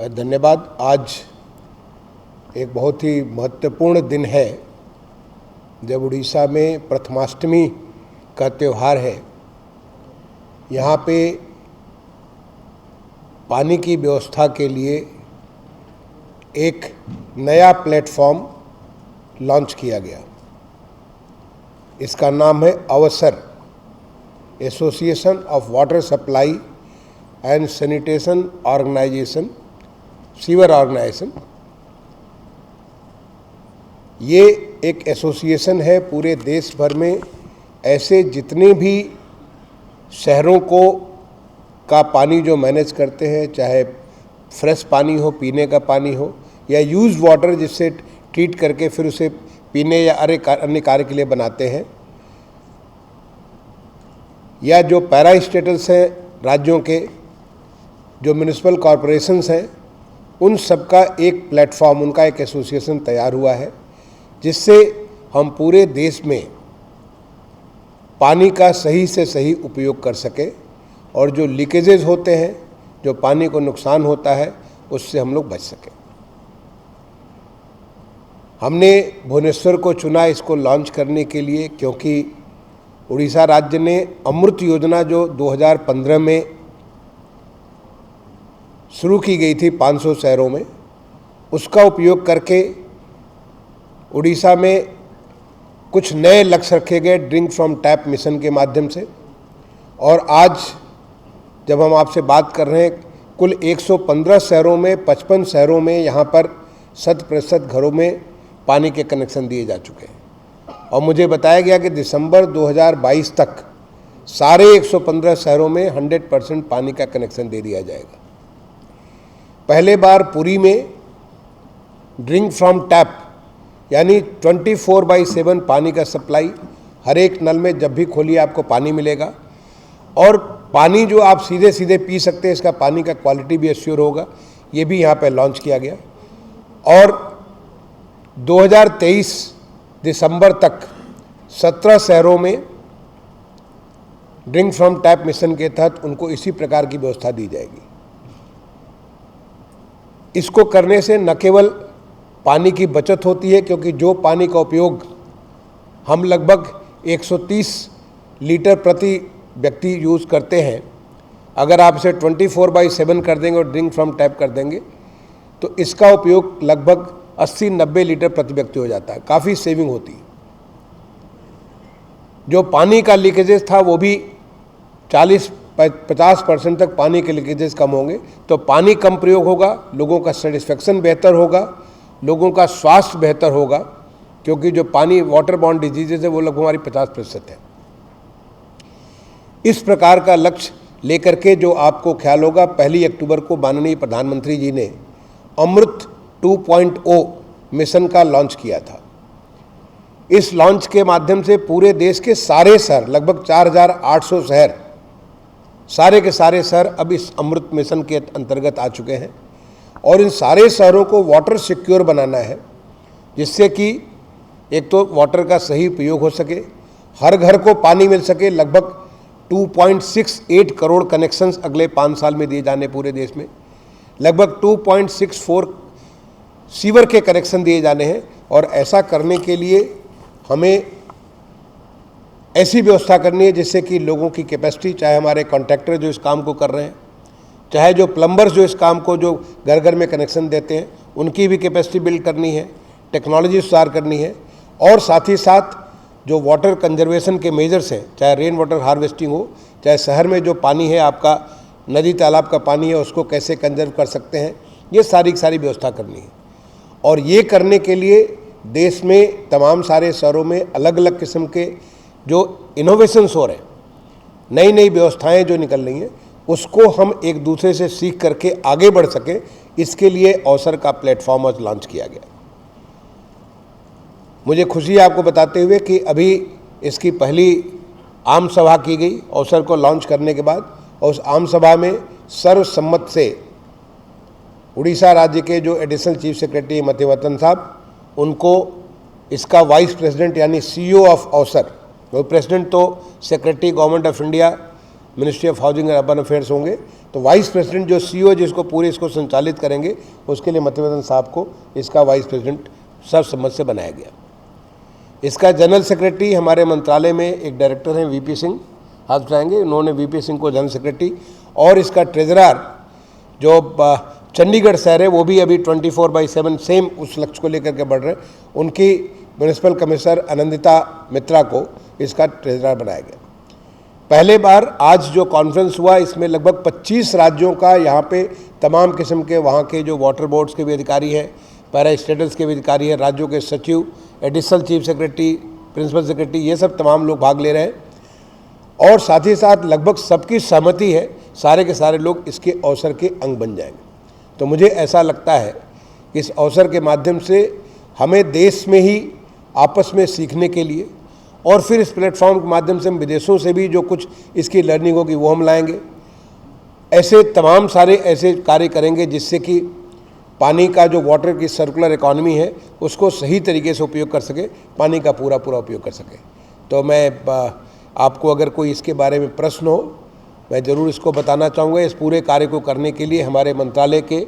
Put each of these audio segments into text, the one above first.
धन्यवाद। आज एक बहुत ही महत्वपूर्ण दिन है जब उड़ीसा में प्रथमाष्टमी का त्यौहार है। यहाँ पे पानी की व्यवस्था के लिए एक नया प्लेटफॉर्म लॉन्च किया गया। इसका नाम है Avsar, association of water supply and sanitation organisation, sewer organisation. ये एक एसोसिएशन है। पूरे देश भर में ऐसे जितने भी शहरों का पानी जो मैनेज करते हैं, चाहे फ्रेश पानी हो, पीने का पानी हो, या यूज्ड वाटर जिससे ट्रीट करके फिर उसे पीने या अन्य कार्य के लिए बनाते हैं, या जो पैरा स्टेट्स हैं राज्यों के, जो म्यूनिसिपल कॉरपोरेशंस हैं, उन सब का एक प्लेटफॉर्म, उनका एक एसोसिएशन तैयार हुआ है जिससे हम पूरे देश में पानी का सही से सही उपयोग कर सकें और जो लीकेजेस होते हैं, जो पानी को नुकसान होता है, उससे हम लोग बच सकें। हमने भुवनेश्वर को चुना इसको लॉन्च करने के लिए क्योंकि उड़ीसा राज्य ने अमृत योजना जो 2015 में शुरू की गई थी 500 शहरों में, उसका उपयोग करके उड़ीसा में कुछ नए लक्ष्य रखे गए ड्रिंक फ्रॉम टैप मिशन के माध्यम से। और आज जब हम आपसे बात कर रहे हैं, कुल 115 शहरों में 55 शहरों में यहाँ पर 100% घरों में पानी के कनेक्शन दिए जा चुके हैं। और मुझे बताया गया कि दिसंबर 2022 तक सारे 115 शहरों में 100% पानी का कनेक्शन दे दिया जाएगा। पहले बार पुरी में ड्रिंक फ्रॉम टैप यानी 24/7 पानी का सप्लाई, हर एक नल में जब भी खोलिए आपको पानी मिलेगा और पानी जो आप सीधे सीधे पी सकते हैं, इसका पानी का क्वालिटी भी एश्योर होगा। ये भी यहाँ पे लॉन्च किया गया। और 2023 दिसंबर तक 17 शहरों में ड्रिंक फ्रॉम टैप मिशन के तहत उनको इसी प्रकार की व्यवस्था दी जाएगी। इसको करने से न केवल पानी की बचत होती है, क्योंकि जो पानी का उपयोग हम लगभग 130 लीटर प्रति व्यक्ति यूज़ करते हैं, अगर आप इसे 24/7 कर देंगे और ड्रिंक फ्रॉम टैप कर देंगे तो इसका उपयोग लगभग 80-90 लीटर प्रति व्यक्ति हो जाता है। काफ़ी सेविंग होती है। जो पानी का लीकेजेस था वो भी 40-50% तक पानी के लीकेजेस कम होंगे। तो पानी कम प्रयोग होगा, लोगों का सेटिस्फेक्शन बेहतर होगा, लोगों का स्वास्थ्य बेहतर होगा, क्योंकि जो पानी वाटर बॉर्न डिजीजेज है वो लगभग हमारी 50% है। इस प्रकार का लक्ष्य लेकर के जो आपको ख्याल होगा, 1 अक्टूबर को माननीय प्रधानमंत्री जी ने अमृत 2.0 मिशन का लॉन्च किया था। इस लॉन्च के माध्यम से पूरे देश के सारे शहर, लगभग 4800 शहर, सारे के सारे शहर अब इस अमृत मिशन के अंतर्गत आ चुके हैं। और इन सारे शहरों को वाटर सिक्योर बनाना है, जिससे कि एक तो वाटर का सही उपयोग हो सके, हर घर को पानी मिल सके। लगभग 2.68 करोड़ कनेक्शंस अगले 5 साल में दिए जाने पूरे देश में। लगभग 2.64 सीवर के कनेक्शन दिए जाने हैं। और ऐसा करने के लिए हमें ऐसी व्यवस्था करनी है जिससे कि लोगों की कैपेसिटी, चाहे हमारे कॉन्ट्रैक्टर जो इस काम को कर रहे हैं, चाहे जो प्लम्बर्स जो इस काम को जो घर घर में कनेक्शन देते हैं, उनकी भी कैपेसिटी बिल्ड करनी है, टेक्नोलॉजी सुधार करनी है। और साथ ही साथ जो वाटर कंजर्वेशन के मेजर्स हैं, चाहे रेन वाटर हार्वेस्टिंग हो, चाहे शहर में जो पानी है आपका नदी तालाब का पानी है उसको कैसे कंजर्व कर सकते हैं, ये सारी व्यवस्था करनी है। और ये करने के लिए देश में तमाम सारे शहरों में अलग अलग किस्म के जो इनोवेशंस हो रहे हैं, नई नई व्यवस्थाएं जो निकल रही हैं, उसको हम एक दूसरे से सीख करके आगे बढ़ सकें, इसके लिए अवसर का प्लेटफॉर्म आज लॉन्च किया गया। मुझे खुशी है आपको बताते हुए कि अभी इसकी पहली आम सभा की गई अवसर को लॉन्च करने के बाद, और उस आम सभा में सर्वसम्मत से उड़ीसा राज्य के जो एडिशनल चीफ सेक्रेटरी मतिवर्तन साहब, उनको इसका वाइस प्रेसिडेंट यानी CEO ऑफ अवसर, वो प्रेसिडेंट तो secretary government of India ministry of housing and urban affairs होंगे, तो वाइस प्रेसिडेंट जो CEO जिसको पूरे इसको संचालित करेंगे, उसके लिए मतिवदन साहब को इसका वाइस प्रेसिडेंट सर्वसम्मति से बनाया गया। इसका जनरल सेक्रेटरी हमारे मंत्रालय में एक डायरेक्टर हैं VP सिंह, हाथ उठाएंगे, उन्होंने VP सिंह को जनरल सेक्रेटरी, और इसका ट्रेजरर जो चंडीगढ़ शहर है वो भी अभी 24/7 सेम उस लक्ष्य को लेकर के बढ़ रहे हैं, उनकी म्यूनिसिपल कमिश्नर आनंदिता मित्रा को इसका ट्रेजरर बनाया गया। पहले बार आज जो कॉन्फ्रेंस हुआ इसमें लगभग 25 राज्यों का यहाँ पे तमाम किस्म के वहाँ के जो वाटर बोर्ड्स के भी अधिकारी हैं, पैरा स्टेटस के भी अधिकारी हैं, राज्यों के सचिव, additional chief secretary, principal secretary, ये सब तमाम लोग भाग ले रहे हैं और साथ ही साथ लगभग सबकी सहमति है, सारे के सारे लोग इसके अवसर के अंग बन जाएंगे। तो मुझे ऐसा लगता है कि इस अवसर के माध्यम से हमें देश में ही आपस में सीखने के लिए और फिर इस प्लेटफॉर्म के माध्यम से हम विदेशों से भी जो कुछ इसकी लर्निंग होगी वो हम लाएंगे। ऐसे तमाम सारे ऐसे कार्य करेंगे जिससे कि पानी का जो वाटर की सर्कुलर इकॉनमी है उसको सही तरीके से उपयोग कर सके, पानी का पूरा उपयोग कर सके। तो मैं आपको अगर कोई इसके बारे में प्रश्न हो, मैं ज़रूर इसको बताना चाहूँगा। इस पूरे कार्य को करने के लिए हमारे मंत्रालय के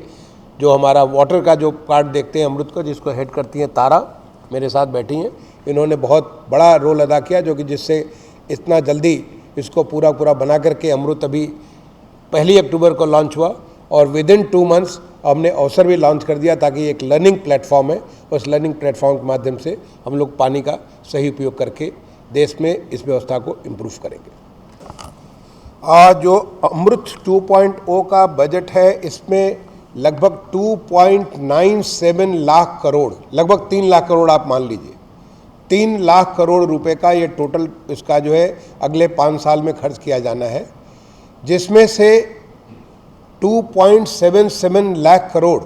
जो हमारा वाटर का जो पार्ट देखते हैं अमृत का, जिसको हेड करती हैं तारा, मेरे साथ बैठी हैं, इन्होंने बहुत बड़ा रोल अदा किया, जो कि जिससे इतना जल्दी इसको पूरा बना करके अमृत अभी 1 अक्टूबर को लॉन्च हुआ और विदिन 2 मंथ्स हमने अवसर भी लॉन्च कर दिया, ताकि एक लर्निंग प्लेटफॉर्म है, उस लर्निंग प्लेटफॉर्म के माध्यम से हम लोग पानी का सही उपयोग करके देश में इस व्यवस्था को इम्प्रूव करेंगे। जो अमृत 2.0 का बजट है इसमें लगभग 2.97 लाख करोड़, लगभग 3 लाख करोड़ आप मान लीजिए, 3 लाख करोड़ रुपए का ये टोटल इसका जो है अगले 5 साल में खर्च किया जाना है, जिसमें से 2.77 लाख करोड़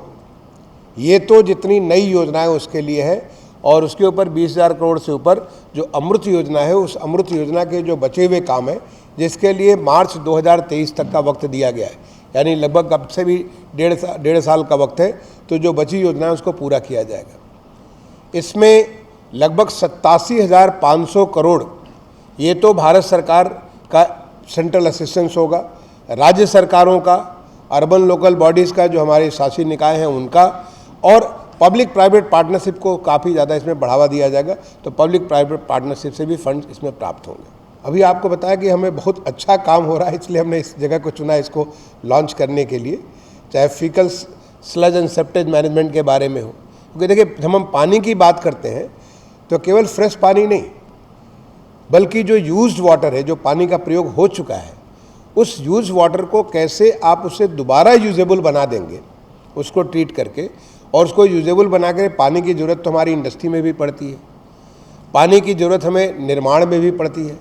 ये तो जितनी नई योजनाएं उसके लिए है, और उसके ऊपर 20,000 करोड़ से ऊपर जो अमृत योजना है, उस अमृत योजना के जो बचे हुए काम है जिसके लिए मार्च 2023 तक का वक्त दिया गया है, यानी लगभग अब से भी डेढ़ साल का वक्त है, तो जो बची योजना है उसको पूरा किया जाएगा। इसमें लगभग 87,500 करोड़ ये तो भारत सरकार का सेंट्रल असिस्टेंस होगा, राज्य सरकारों का, अर्बन लोकल बॉडीज़ का जो हमारे शासी निकाय हैं उनका, और पब्लिक प्राइवेट पार्टनरशिप को काफ़ी ज़्यादा इसमें बढ़ावा दिया जाएगा, तो पब्लिक प्राइवेट पार्टनरशिप से भी फंड इसमें प्राप्त होंगे। अभी आपको बताया कि हमें बहुत अच्छा काम हो रहा है, इसलिए हमने इस जगह को चुना इसको लॉन्च करने के लिए, चाहे faecal sludge and septage management के बारे में हो, क्योंकि देखिए जब हम पानी की बात करते हैं तो केवल फ्रेश पानी नहीं, बल्कि जो यूज्ड वाटर है, जो पानी का प्रयोग हो चुका है, उस यूज्ड वाटर को कैसे आप उसे दोबारा यूजेबल बना देंगे, उसको ट्रीट करके, और उसको यूजेबल बना कर, पानी की ज़रूरत तो हमारी इंडस्ट्री में भी पड़ती है, पानी की ज़रूरत हमें निर्माण में भी पड़ती है,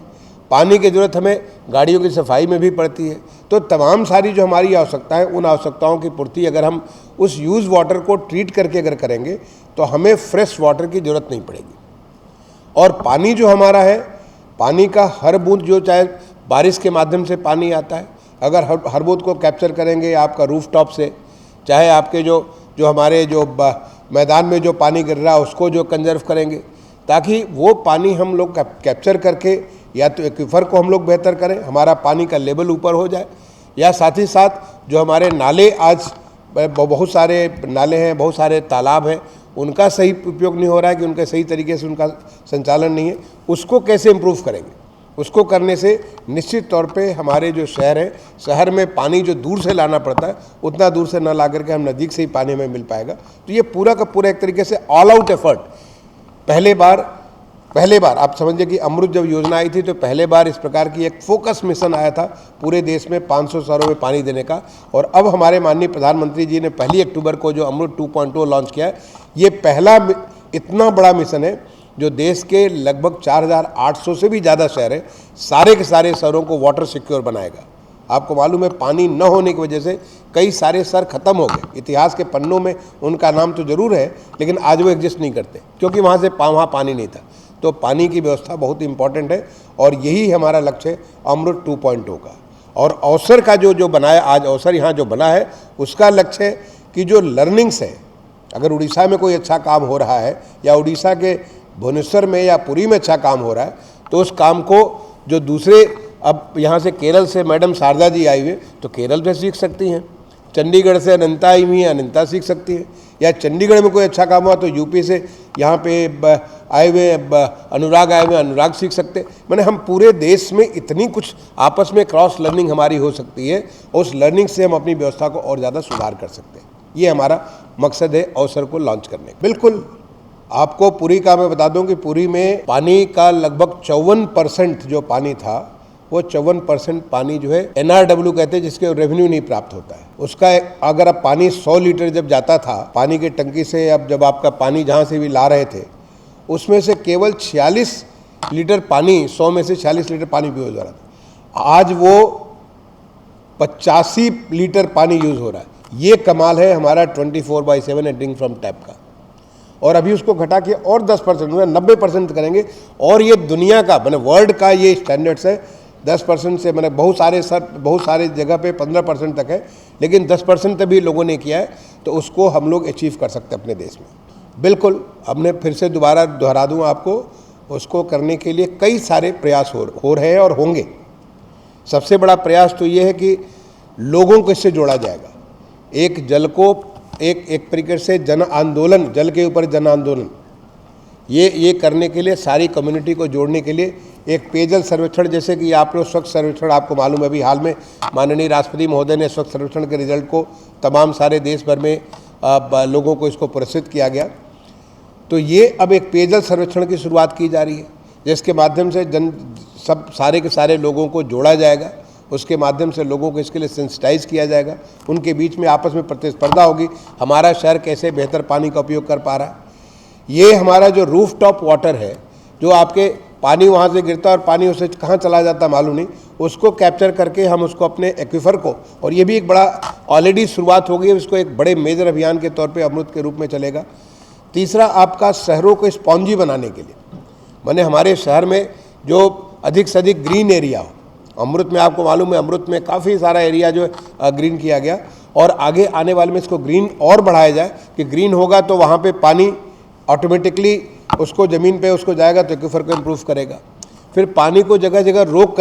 पानी की ज़रूरत हमें गाड़ियों की सफाई में भी पड़ती है। तो तमाम सारी जो हमारी आवश्यकताएं, उन आवश्यकताओं की पूर्ति अगर हम उस यूज़ वाटर को ट्रीट करके अगर करेंगे तो हमें फ्रेश वाटर की ज़रूरत नहीं पड़ेगी। और पानी जो हमारा है, पानी का हर बूंद जो, चाहे बारिश के माध्यम से पानी आता है, अगर हर बूंद को कैप्चर करेंगे आपका रूफ टॉप से, चाहे आपके जो हमारे जो मैदान में जो पानी गिर रहा है उसको जो कंजर्व करेंगे, ताकि वो पानी हम लोग कैप्चर करके या तो एक्वीफर को हम लोग बेहतर करें, हमारा पानी का लेवल ऊपर हो जाए, या साथ ही साथ जो हमारे नाले, आज बहुत सारे नाले हैं, बहुत सारे तालाब हैं, उनका सही उपयोग नहीं हो रहा है, कि उनके सही तरीके से उनका संचालन नहीं है, उसको कैसे इम्प्रूव करेंगे। उसको करने से निश्चित तौर पे हमारे जो शहर हैं, शहर में पानी जो दूर से लाना पड़ता है उतना दूर से न ला करके हम नज़दीक से ही पानी हमें मिल पाएगा। तो ये पूरा का पूरा एक तरीके से ऑल आउट एफर्ट, पहले बार आप समझिए कि अमृत जब योजना आई थी तो पहले बार इस प्रकार की एक फोकस मिशन आया था पूरे देश में 500 शहरों में पानी देने का। और अब हमारे माननीय प्रधानमंत्री जी ने 1 अक्टूबर को जो अमृत 2.0 लॉन्च किया है, ये पहला इतना बड़ा मिशन है जो देश के लगभग 4,800 से भी ज़्यादा शहर हैं, सारे के सारे शहरों को वाटर सिक्योर बनाएगा। आपको मालूम है पानी न होने की वजह से कई सारे शहर ख़त्म हो गए, इतिहास के पन्नों में उनका नाम तो ज़रूर है लेकिन आज वो एग्जिस्ट नहीं करते, क्योंकि वहाँ पानी नहीं था। तो पानी की व्यवस्था बहुत इंपॉर्टेंट है और यही हमारा लक्ष्य है अमृत 2.0 का। और अवसर का जो बनाया, आज अवसर यहाँ जो बना है, उसका लक्ष्य है कि जो लर्निंग्स है, अगर उड़ीसा में कोई अच्छा काम हो रहा है या उड़ीसा के भुवनेश्वर में या पुरी में अच्छा काम हो रहा है, तो उस काम को जो दूसरे अब यहाँ से केरल से मैडम शारदा जी आई हुई, तो केरल से सीख सकती हैं। चंडीगढ़ से अनंता आई हुई हैं, अनंता सीख सकती हैं। या चंडीगढ़ में कोई अच्छा काम हुआ तो यूपी से यहाँ पे आए हुए अनुराग आए हुए, अनुराग सीख सकते। मैंने हम पूरे देश में इतनी कुछ आपस में क्रॉस लर्निंग हमारी हो सकती है, उस लर्निंग से हम अपनी व्यवस्था को और ज़्यादा सुधार कर सकते हैं। ये हमारा मकसद है अवसर को लॉन्च करने का। बिल्कुल, आपको पुरी का मैं बता दूं कि पुरी में पानी का लगभग 54% जो पानी था, वो 54% पानी जो है NRW कहते हैं, जिसके रेवेन्यू नहीं प्राप्त होता है। उसका अगर अब पानी 100 लीटर जब जाता था पानी की टंकी से, अब जब आपका पानी जहाँ से भी ला रहे थे उसमें से केवल 46 लीटर पानी, 100 में से 46 लीटर पानी यूज हो रहा था। आज वो 85 लीटर पानी यूज हो रहा है। ये कमाल है हमारा 24/7 ड्रिंक फ्रॉम टैप का। और अभी उसको घटा के और 10%, 90% करेंगे। और ये दुनिया का मैंने वर्ल्ड का ये स्टैंडर्ड्स है। 10% से मैंने बहुत सारे जगह पे 15% तक है, लेकिन 10% तक भी लोगों ने किया है, तो उसको हम लोग अचीव कर सकते हैं अपने देश में। बिल्कुल, हमने फिर से दोबारा दोहरा दूँ आपको, उसको करने के लिए कई सारे प्रयास हो रहे हैं और होंगे। सबसे बड़ा प्रयास तो ये है कि लोगों को इससे जोड़ा जाएगा। एक जल को एक तरीके से जन आंदोलन, जल के ऊपर जन आंदोलन, ये करने के लिए सारी कम्युनिटी को जोड़ने के लिए एक पेयजल सर्वेक्षण, जैसे कि आप लोग स्वच्छ सर्वेक्षण, आपको मालूम है अभी हाल में माननीय राष्ट्रपति महोदय ने स्वच्छ सर्वेक्षण के रिजल्ट को तमाम सारे देश भर में लोगों को इसको पुरस्कृत किया गया। तो ये अब एक पेयजल सर्वेक्षण की शुरुआत की जा रही है, जिसके माध्यम से सारे के सारे लोगों को जोड़ा जाएगा। उसके माध्यम से लोगों को इसके लिए सेंसिटाइज किया जाएगा, उनके बीच में आपस में प्रतिस्पर्धा होगी, हमारा शहर कैसे बेहतर पानी का उपयोग कर पा रहा है। ये हमारा जो रूफ टॉप वाटर है, जो आपके पानी वहाँ से गिरता है और पानी उसे कहाँ चला जाता मालूम नहीं, उसको कैप्चर करके हम उसको अपने एक्विफर को, और ये भी एक बड़ा ऑलरेडी शुरुआत हो गई है, इसको एक बड़े मेजर अभियान के तौर पर अमृत के रूप में चलेगा। तीसरा, आपका शहरों को स्पॉन्जी बनाने के लिए, मैंने हमारे शहर में जो अधिक से अधिक ग्रीन एरिया हो, अमृत में आपको मालूम है अमृत में काफ़ी सारा एरिया जो ग्रीन किया गया, और आगे आने वाले में इसको ग्रीन और बढ़ाया जाए कि ग्रीन होगा तो वहाँ पे पानी ऑटोमेटिकली उसको ज़मीन पे उसको जाएगा, तो एक्विफर को इम्प्रूव करेगा। फिर पानी को जगह जगह रोक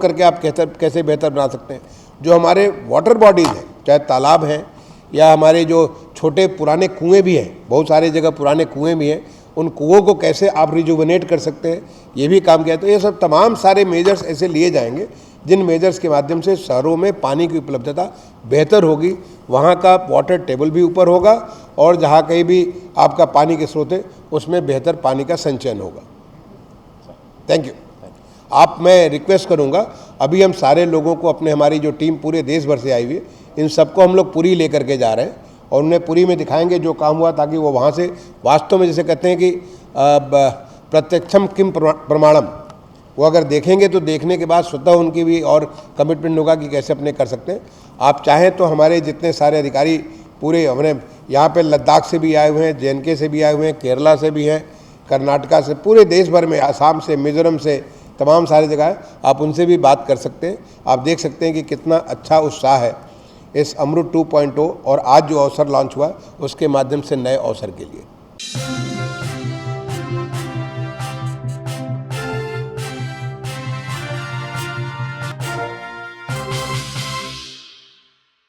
करके आप कैसे बेहतर बना सकते हैं। जो हमारे वाटर बॉडीज़ हैं, चाहे तालाब हैं या हमारे जो छोटे पुराने कुएँ भी हैं, बहुत सारी जगह पुराने कुएँ भी हैं, उन कुओं को कैसे आप रिजुविनेट कर सकते हैं, ये भी काम किया। तो ये सब तमाम सारे मेजर्स ऐसे लिए जाएंगे, जिन मेजर्स के माध्यम से शहरों में पानी की उपलब्धता बेहतर होगी, वहाँ का वाटर टेबल भी ऊपर होगा, और जहाँ कहीं भी आपका पानी के स्रोत है उसमें बेहतर पानी का संचयन होगा। Thank you. मैं रिक्वेस्ट करूँगा, अभी हम सारे लोगों को, हमारी जो टीम पूरे देश भर से आई हुई है, इन सबको हम लोग पुरी लेकर के जा रहे हैं और उन्हें पुरी में दिखाएंगे जो काम हुआ, ताकि वो वहाँ से वास्तव में, जैसे कहते हैं कि प्रत्यक्षम किम प्रमाणम, वो अगर देखेंगे तो देखने के बाद स्वतः उनकी भी और कमिटमेंट होगा कि कैसे अपने कर सकते हैं। आप चाहें तो हमारे जितने सारे अधिकारी पूरे, हमने यहाँ पे लद्दाख से भी आए हुए हैं, JNK से भी आए हुए हैं, केरला से भी हैं, कर्नाटका से, पूरे देश भर में, आसाम से, मिजोरम से, तमाम सारी जगह है, आप उनसे भी बात कर सकते हैं। आप देख सकते हैं कि कितना अच्छा उत्साह है इस अमृत 2.0 और आज जो अवसर लॉन्च हुआ उसके माध्यम से नए अवसर के लिए।